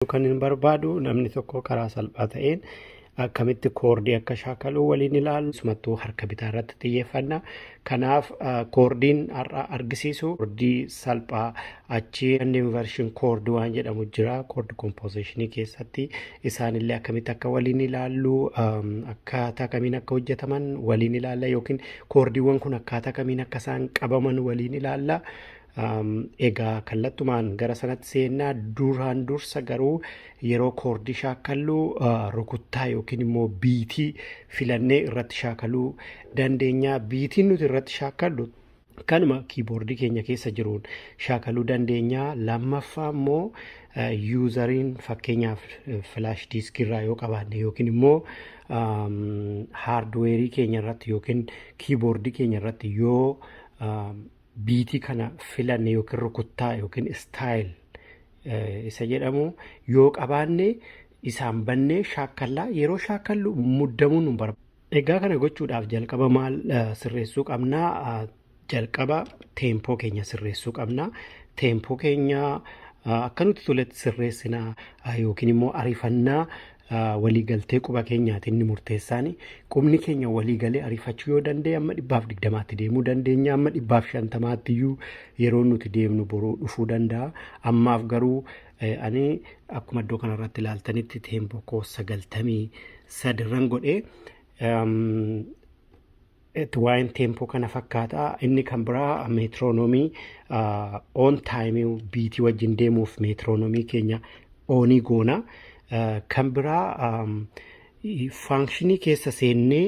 Kan hin barbaadu namni tokko karaa salphaa ta'een akkamitti koordii akka shaakalu waliin ilaalu sumattuu harka bitaa irratti xiyyeeffanna. Kanaaf koordiin har'a argisiisu koordii salphaa achi inversion koordii waan jedhamu jira. Koordii kompoozishinii keessatti isaanillee akkamitti akka waliin ilaallu akkaataa kamiin akka hojjetaman waliin ilaalla yookiin koordiiwwan kun akkaataa kamiin akka isaan qabaman waliin ilaalla. Egaa kallattumaan gara sanatti seennaa duraan dursa garuu yeroo koordii shaakallu rukuttaa yookiin immoo biitii filannee irratti shaakaluu dandeenya. Biitiin nuti irratti shaakallu kanuma kiiboordii keenya keessa jiruun shaakaluu dandeenya. Lammaffaa immoo yuuzariin fakkeenyaaf filaash diiskirraa yoo qabaanne yookiin immoo haardweerii keenya irratti yookiin kiiboordii keenya irratti yoo biitii kana filanne yookiin rukuttaa yookiin istaayil isa jedhamu yoo qabaanne isaan bannee shaakallaa yeroo shaakallu muddamuun nu barbaada. Egaa kana gochuudhaaf jalqaba maal sirreessuu qabnaa? Jalqaba teempoo keenya sirreessuu qabnaa. Teempoo keenya akka nuti toletti sirreessinaa yookiin immoo ariifannaa waliigaltee quba keenyaati inni murteessaani. Qubni keenya waliigalee ariifachuu yoo danda'e amma 120tti deemuu dandeenya. Amma 150tti iyyuu yeroo nuti deemnu boruu dhufuu danda'a. Ammaaf garuu ani akkuma iddoo kanarratti ilaaltanitti teempoo koo 93 irran godhee waan teempoo kana fakkaata. Inni kan biraa meetiroonoomii on taayimii biitii wajjin deemuuf meetiroonoomii keenya oonii goona. Kan biraa faanshinii keessa seennee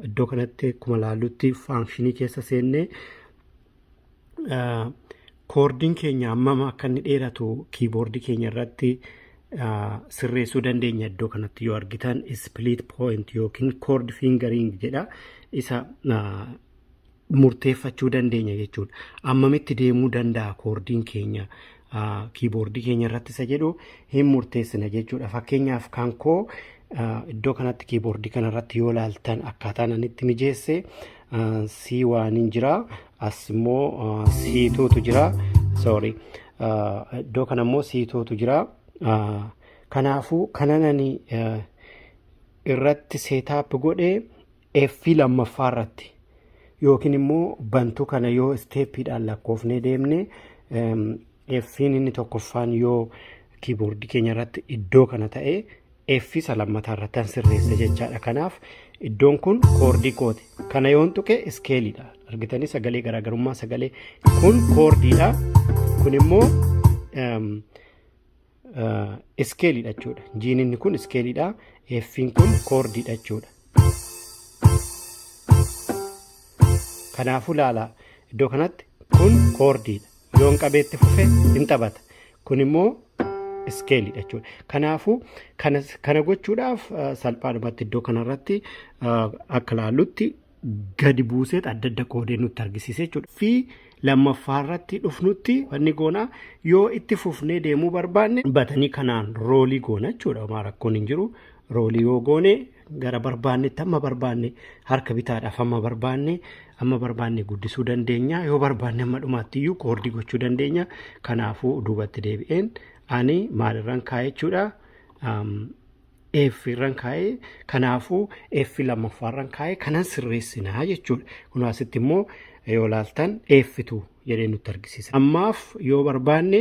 iddoo kanatti akkuma ilaallutti faanshinii keessa seennee koordiin keenya hammam akka inni dheeratu kiiboordii keenya irratti sirreessuu dandeenya. Iddoo kanatti yoo argitan split point yookiin koord fingering jedha. Isa murteeffachuu dandeenya jechuudha. Hammamitti deemuu danda'a koordiin keenya kiiboordii keenya irratti isa jedhu hin murteessina jechuudha. Fakkeenyaaf kan koo iddoo kanatti kiiboordii kana irratti yoo ilaaltan akkaataan ani itti mijeesse C1 jira, as immoo C2tu jira. Iddoo kana immoo C2tu jira. Kanaafuu kanan ani irratti seetaap godhee F lammaffaa irratti yookiin immoo bantuu kana yoo isteeppiidhaan lakkoofnee deemne F'n inni tokkoffaan yoo kiiboordii keenya irratti iddoo kana ta'e F isa lammataa irratti sirreessa jechaadha. Kanaaf iddoon kun koordii kooti. Kana yoon tuqe iskeeliidha. Argitanii sagalee garaagarummaa sagalee kun koordiidha. Kun immoo iskeeliidha jechuudha. Jiin inni kun iskeeliidha. F'n kun koordiidha jechuudha. Kanaafuu ilaala iddoo kanatti kun koordiidha. Yoon qabeetti fufe hin taphata. Kun immoo iskeeliidha jechuudha. Kanaafuu kana gochuudhaaf salphaadhumatti iddoo kanarratti akka ilaallutti gadi buuseet adda adda qoodee nutti argisiise jechuudha. Fi lammaffaa irratti dhufnutti wanni goonaa yoo itti fufnee deemuu barbaanne batanii kanaan roolii goona jechuudha. Homaa rakkoon hin jiru. Roolii yoo goone gara barbaannetti amma barbaanne harka bitaadhaaf amma barbaanne guddisuu dandeenya. Yoo barbaanne amma dhumaatti iyyuu koordii gochuu dandeenya. Kanaafuu duubatti deebi'een ani maalirraan kaa'ee jechuudha. F irraan kaa'ee kanaafuu F lammaffaarraan kaa'ee kanan sirreessinaa jechuudha. Kun asitti immoo yoo ilaaltan F2 jedhee nutti argisiisa. Ammaaf yoo barbaanne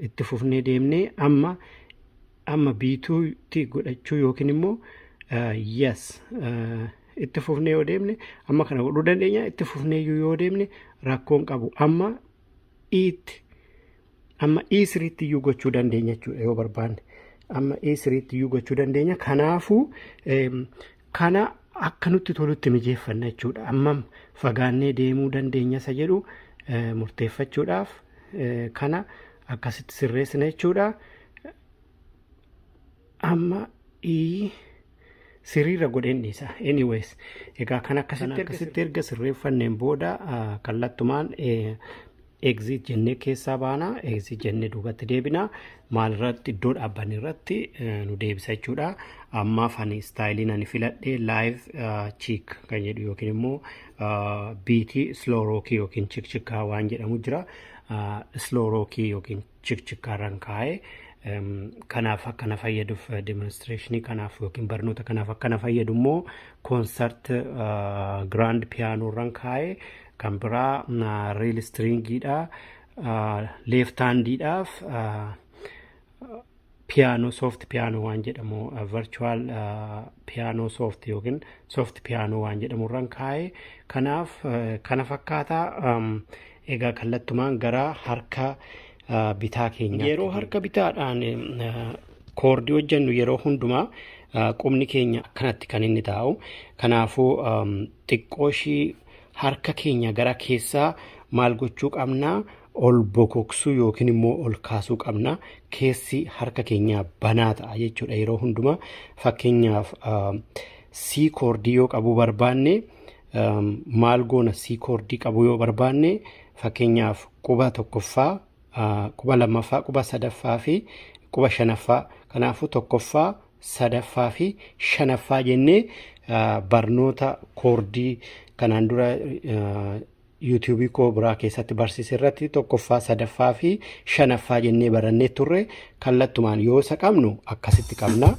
itti fufnee deemnee amma B2tti godhachuu yookiin immoo yes itti fufnee yoo deemne amma kana godhuu dandeenya. Itti fufnee yoo deemne rakkoon qabu. Amma E3tti iyyuu gochuu dandeenya jechuudha yoo barbaanne. Amma E3tti iyyuu gochuu dandeenya. Kanaafuu kana akka nutti tolutti mijeeffanna jechuudha. Amma fagaannee deemuu dandeenya isa jedhu murteeffachuudhaaf kana akkasitti sirreessina jechuudha. Amma siriirra godheen dhiisa. Anyways, egaa kan akkasitti erga sirreeffanneen booda kallattumaan exit jennee keessaa baana. Exit jennee duubatti deebina. Maalirratti iddoo dhaabbanne irratti nu deebisa jechuudha. Ammaaf ani istaayiliin ani filadhee live chick kan jedhu yookiin immoo beatii slow rock yookiin chikchikaa waan jedhamu jira. Slow rock yookiin chikchikaarraan kaa'ee kanaaf akkana fayyaduuf demonstreeshinii kanaaf yookiin barnoota kanaaf akkana fayyadu immoo koonsert giraand piyaanoorraan kaa'ee kan biraa riil stringiidha leeft haandiidhaaf piyaanoo soft piyaanoo waan jedhamu virtual piyaanoo soft yookiin soft piyaanoo waan jedhamurraan kaa'ee kanaaf kana fakkaataa egaa kallattumaan gara harka bitaa keenya yeroo harka bitaadhaan koordii hojjennu yeroo hundumaa qubni keenya akkanatti kan inni taa'u kanaafuu xiqqooshii harka keenya gara keessaa maal gochuu qabnaa ol bokoksuu yookiin immoo ol kaasuu qabna keessi harka keenyaa banaa ta'a jechuudha yeroo hundumaa fakkeenyaaf C koordii yoo qabuu barbaanne maal goona C koordii qabuu yoo barbaanne fakkeenyaaf quba tokkoffaa quba lammaffaa quba sadaffaa fi quba shanaffaa kanaafuu tokkoffaa sadaffaa fi shanaffaa jennee barnoota koordii kanaan dura yuutuubii koo biraa keessatti barsiise irratti tokkoffaa sadaffaa fi shanaffaa jennee barannee turre kallattumaan yoo isa qabnu akkasitti qabna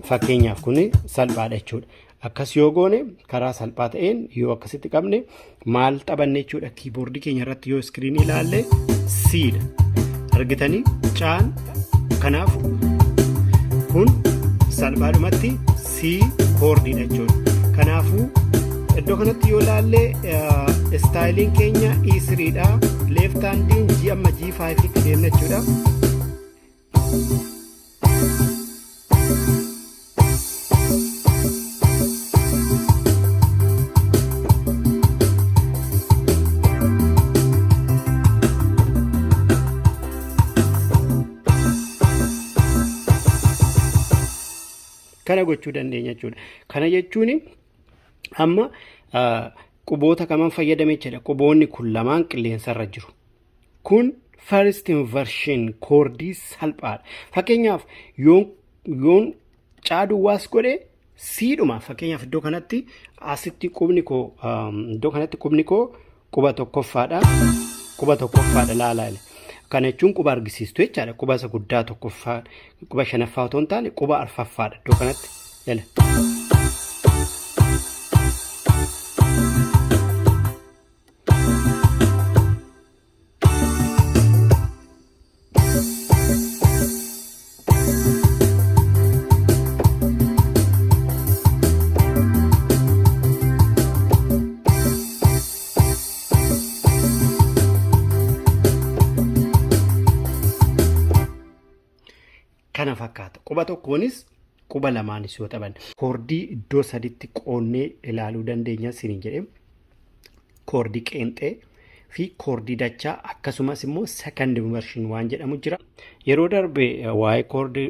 fakkeenyaaf kun salphaadha jechuudha akkas yoo goone karaa salphaa ta'een yoo akkasitti qabne maal taphanne jechuudha kiiboordii keenya irratti yoo iskiriinii ilaalle siidha argitanii caan kanaaf kun salphaadhumatti C koordiidha jechuudha kanaafuu iddoo kanatti yoo ilaalle istaayiliin keenya E3dha leeft haandiin G amma G5 tti deemna jechuudha kana gochuu dandeenya jechuudha kana jechuun amma quboota kaman fayyadame jechuudha quboonni kun lamaan qilleensa irra jiru kun first inversion koordii salphaadha fakkeenyaaf yoon caaduwaas godhe siidhuma fakkeenyaaf iddoo kanatti asitti qubni koo iddoo kanatti qubni koo quba tokkoffaadha laalaale kana jechuun quba argisiistu jechaadha quba isa guddaa tokkoffaa quba shanaffaa otoo hin taane quba arfaffaadha iddoo kanatti jala kana fakkaata quba tokkoonis quba lamaanis yoo taphan koordii iddoo saditti qoonnee ilaaluu dandeenya siniin jedhee koordii qeenxee fi koordii dachaa akkasumas immoo second inversion waan jedhamu jira yeroo darbe waa'ee koordii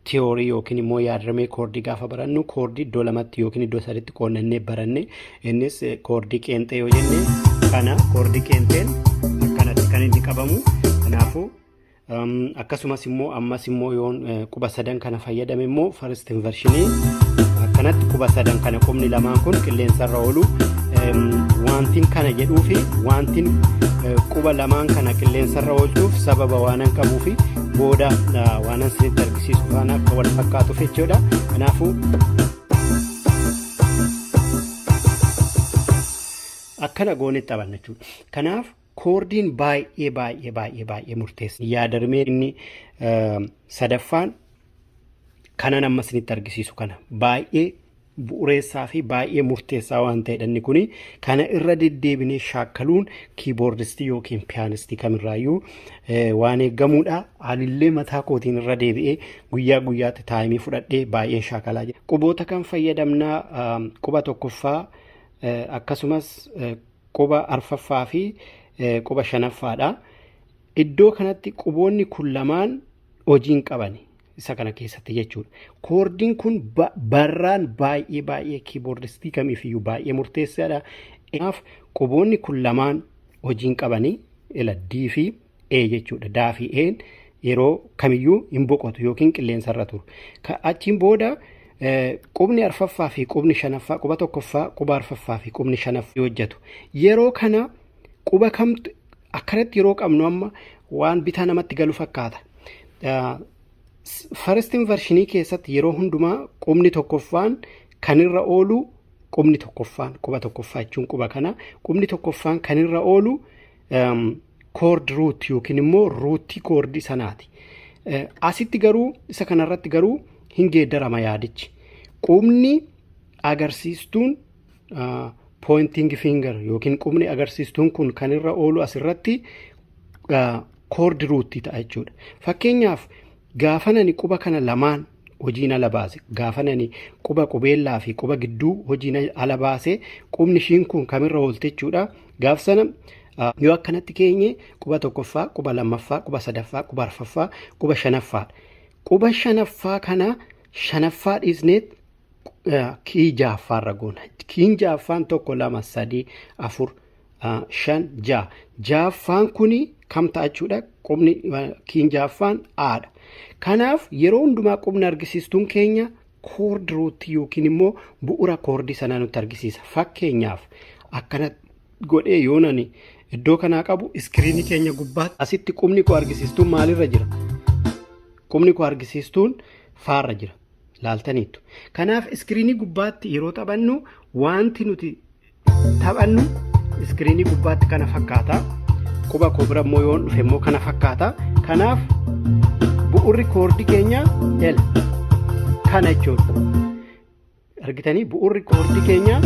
tiyoorii yookiin immoo yaadramee koordii gaafa barannu koordii iddoo lamatti yookiin iddoo saditti qoonnannee baranne innis koordii qeenxee yoo jenne kana koordii qeenxeen akkanatti kan inni qabamu kanaafuu akkasumas immoo ammas immoo yoon quba sadan kana fayyadame immoo first inversionii akkanatti quba sadan kana qubni lamaan kun qilleensa irra oolu wantiin kana jedhuu fi wantiin quba lamaan kana qilleensa irra oolchuuf sababa waanan qabuu fi booda waanan sinitti argisiisu faana akka wal fakkaatuuf jechuudha kanaafuu akkana goonee taphanna jechuudha kanaaf koordiin baay'ee murteessa yaadamee inni sadaffaan kanan amma isinitti argisiisu kana baay'ee bu'uureessaa fi baay'ee murteessaa waan ta'edha inni kuni kana irra deddeebinee shaakkaluun kiiboordistii yookiin piyaanistii kamirraayyuu waan eeggamuudha anillee mataa kootiin irra deebi'ee guyyaa guyyaatti taayimii fudhadhee baay'een shaakalaa jira quboota kan fayyadamnaa quba tokkoffaa akkasumas quba arfaffaa fi quba shanaffaadha iddoo kanatti quboonni kun lamaan hojiin qabani isa kana keessatti jechuudha koordiin kun barraan baay'ee kiiboordistii kamiifiyyuu baay'ee murteessaadha kanaaf quboonni kun lamaan hojiin qabani ila D fi E jechuudha daa fi E'n yeroo kamiyyuu hin boqotu yookiin qilleensa irra turu achiin booda qubni arfaffaa fi qubni shanaffaa quba tokkoffaa quba arfaffaa fi qubni shanaffaa hojjetu yeroo kana quba kamtu akkanatti yeroo qabnu amma waan bitaa namatti galu fakkaata Farstiin vershinii keessatti yeroo hundumaa qubni tokkoffaan kanirra oolu qubni tokkoffaan quba tokkoffaa jechuun quba kana qubni tokkoffaan kanirra oolu koord ruut yookiin immoo ruutii koordii sanaati. Asitti garuu isa kanarratti garuu hin geeddarama yaadichi. Qubni agarsiistuun pointing finger yookiin qubni agarsiistuun kun kanirra oolu asirratti koord ruutii ta'a jechuudha. Fakkeenyaaf gaafanani quba kana lamaan hojiin ala baase gaafanani quba qubeellaa fi quba gidduu hojiin ala baase qubni ishiin kun kamirra oolte jechuudha. Gaafsana yoo akkanatti keenye quba tokkoffaa, quba lammaffaa, quba sadaffaa, quba arfaffaa, quba shanaffaa. Quba shanaffaa kana shanaffaa dhiisneet kii ja'affaarra goona. Kiin ja'affaan tokko, lama, sadii, afur, shan, ja'a. Ja'affaan kuni kam ta'a jechuudha? Qubni kiin ja'affaan aadha. Kanaaf yeroo hundumaa qubni argisiistuun keenya koord ruutii yookiin immoo bu'uura koordii sanaa nutti argisiisa. Fakkeenyaaf akkana godhee yoonani iddoo kanaa qabu iskiriinii keenya gubbaatti asitti qubni koo argisiistuun maalirra jira? Qubni koo argisiistuun faarra jira. Laaltaniitu. Kanaaf iskiriinii gubbaatti yeroo taphannu wanti nuti taphannu iskiriinii gubbaatti kana fakkaata. Quba koo bira immoo yoon dhufe immoo kana fakkaata. Kanaaf bu'uurri koordii keenya L kana jechuudha. Argitanii bu'uurri koordii keenya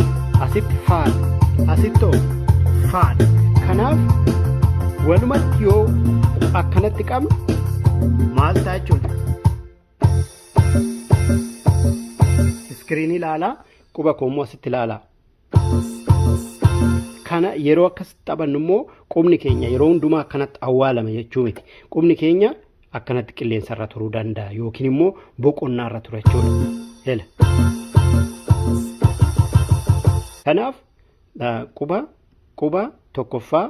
asitti faadha. Asitti faadha. Kanaaf walumatti yoo akkanatti qabnu maal ta'a jechuudha? Iskiriinii ilaalaa, quba koo immoo asitti ilaalaa. Kana yeroo akkasitti taphannu immoo qubni keenya yeroo hundumaa akkanatti awwaalama jechuu miti. Qubni keenya akkanatti qilleensarra turuu danda'a yookiin immoo boqonnaarra tura jechuudha. Kanaaf quba tokkoffaa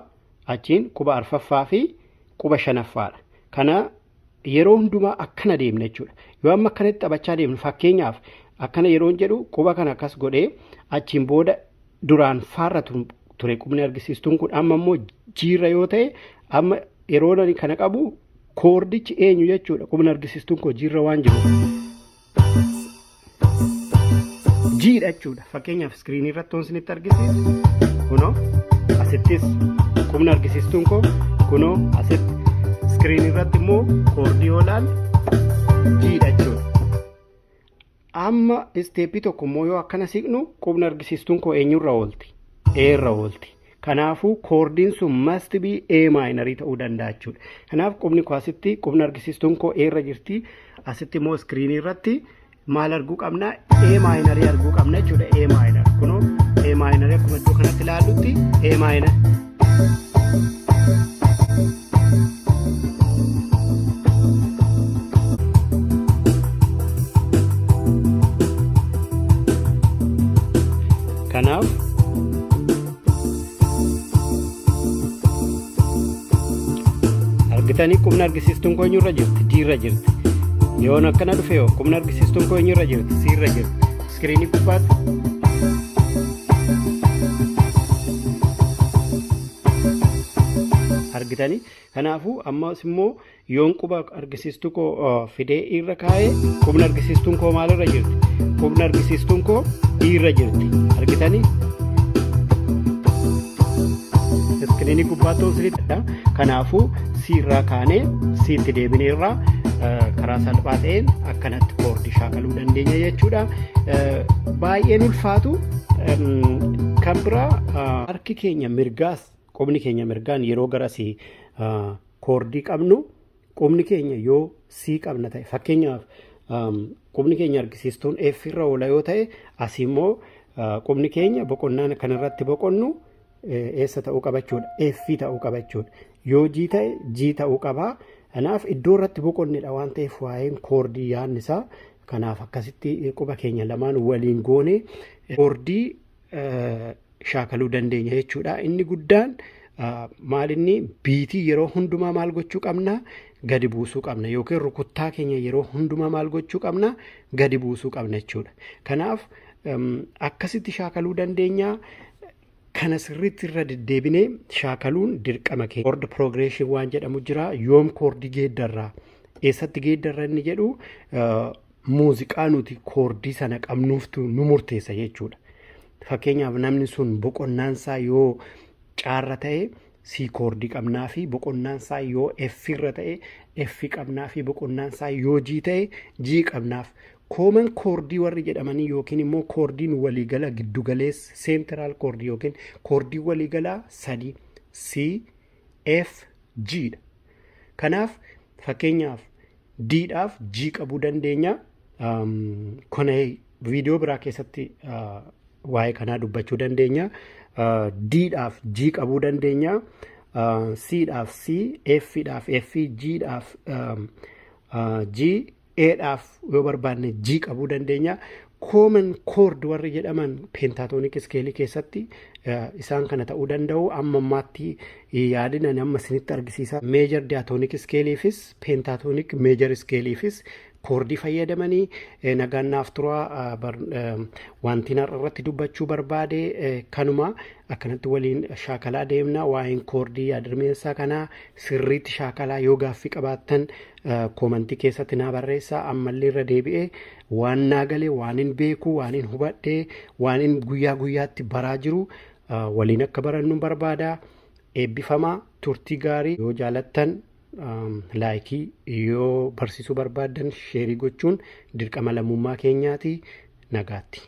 achiin quba arfaffaa fi quba shanaffaadha. Kana yeroo hundumaa akkana deemna jechuudha. Yoo amma akkanatti taphachaa deemnu fakkeenyaaf akkana yeroon jedhu quba kana akkas godhee achiin booda duraan faarra ture qubni argisiistuun kun amma immoo jiirra yoo ta'e amma yeroo kana qabu koordichi eenyu jechuudha. Qubni argisiistuun koo jiirra waan jiru jiidha jechuudha. Fakkeenyaaf iskiriinii irratti waan isinitti argisiisu kunoo asittis qubni argisiistuun koo kunoo asitti iskiriinii irratti immoo koordii yoo ilaalle jiidha jechuudha. Amma isteeppii tokko immoo yoo akkana siqnu qubni argisiistuun koo eenyurra oolti? Eerra oolti. Kanaafuu koordiin sun must be A maayinarii ta'uu danda'a jechuudha. Kanaaf qubni koo asitti qubni argisiistuun koo eerra jirti. Asitti immoo iskiriinii irratti maal arguu qabna? A maayinarii arguu qabna jechuudha. A maayinar kunoo A maayinarii akkuma iddoo kanatti ilaallutti A maayinar. Kanaaf argitanii qubni argisiistuun koo eenyurra jirti? Diirra jirti. Yoon akkana dhufe yoo qubni argisiistuun koo eenyurra jirti? Siirra jirti. Iskiriinii gubbaatti argitanii. Kanaafuu ammas immoo yoon quba argisiistuu koo fidee irra kaa'ee qubni argisiistuun koo maalirra jirti? Qubni argisiistuun koo diirra jirti. Argitanii? Iskiriinii gubbaatti osiriidha. Kanaafuu siirraa kaanee siitti deebinee irraa karaa salphaa ta'een akkanatti koordii shaakaluu dandeenya jechuudha. Baay'een ulfaatu kan biraa harki keenya mirgaas qubni keenya mirgaan yeroo garasii koordii qabnu qubni keenya yoo sii qabna ta'e fakkeenyaaf qubni keenya argisiistuun F irra oola yoo ta'e asii immoo qubni keenya boqonnaan kanarratti boqonnu eessa ta'uu qaba jechuudha? F ta'uu qaba jechuudha. Yoo G ta'e G ta'uu qaba. Kanaaf iddoo irratti boqonnedha waan ta'eef waa'een koordii yaadnisaa. Kanaaf akkasitti quba keenya lamaan waliin goone koordii shaakaluu dandeenya jechuudha. Inni guddaan maalinni biitii yeroo hundumaa maal gochuu qabna? Gadi buusuu qabna yookiin rukuttaa keenya yeroo hundumaa maal gochuu qabna? Gadi buusuu qabna jechuudha. Kanaaf akkasitti shaakaluu dandeenya. Kana sirriitti irra deddeebinee shaakaluun dirqama keenya. Koord progression waan jedhamu jira. Yoom koordii geeddarraa eessatti geeddarra inni jedhu muuziqaa nuti koordii sana qabnuuftu nu murteessa jechuudha. Fakkeenyaaf namni sun boqonnaansaa yoo caarra ta'e C koordii qabnaa fi boqonnaansaa yoo F irra ta'e F qabnaa fi boqonnaansaa yoo G ta'e G qabnaaf. Kooman koordii warri jedhamanii yookiin immoo koordiin waliigala giddugaleessa seentiraal koordii yookiin koordii waliigalaa 3 C F G dha. Kanaaf fakkeenyaaf D'dhaaf G qabuu dandeenya. Kana viidiyoo biraa keessatti waa'ee kanaa dubbachuu dandeenya. D'dhaaf G qabuu dandeenya. C'dhaaf C, F'dhaaf F, G'dhaaf G, A'dhaaf yoo barbaanne G qabuu dandeenya. Common chord warri jedhaman pentaatonic scale keessatti isaan kana ta'uu danda'u. Amma ammaatti yaadina amma isinitti argisiisa. Major diatonic scaleefis pentaatonic major scaleefis koordii fayyadamanii nagaan naaf turaa wanti irratti dubbachuu barbaade kanuma akkanatti waliin shaakalaa deemna. Waa'een koordii yaadrimeensaa kanaa sirriitti shaakalaa yoo gaaffii qabaattan koomantii keessatti naa barreessaa. Ammallee irra deebi'ee waan naa galee waan hin beeku waan hin hubadhee waan hin guyyaa guyyaatti baraa jiru waliin akka barannu barbaada. Eebbifamaa turtii gaarii. Yoo jaalattan laayikii, yoo barsiisuu barbaadan sheerii gochuun dirqama lammummaa keenyaati. Nagaatti.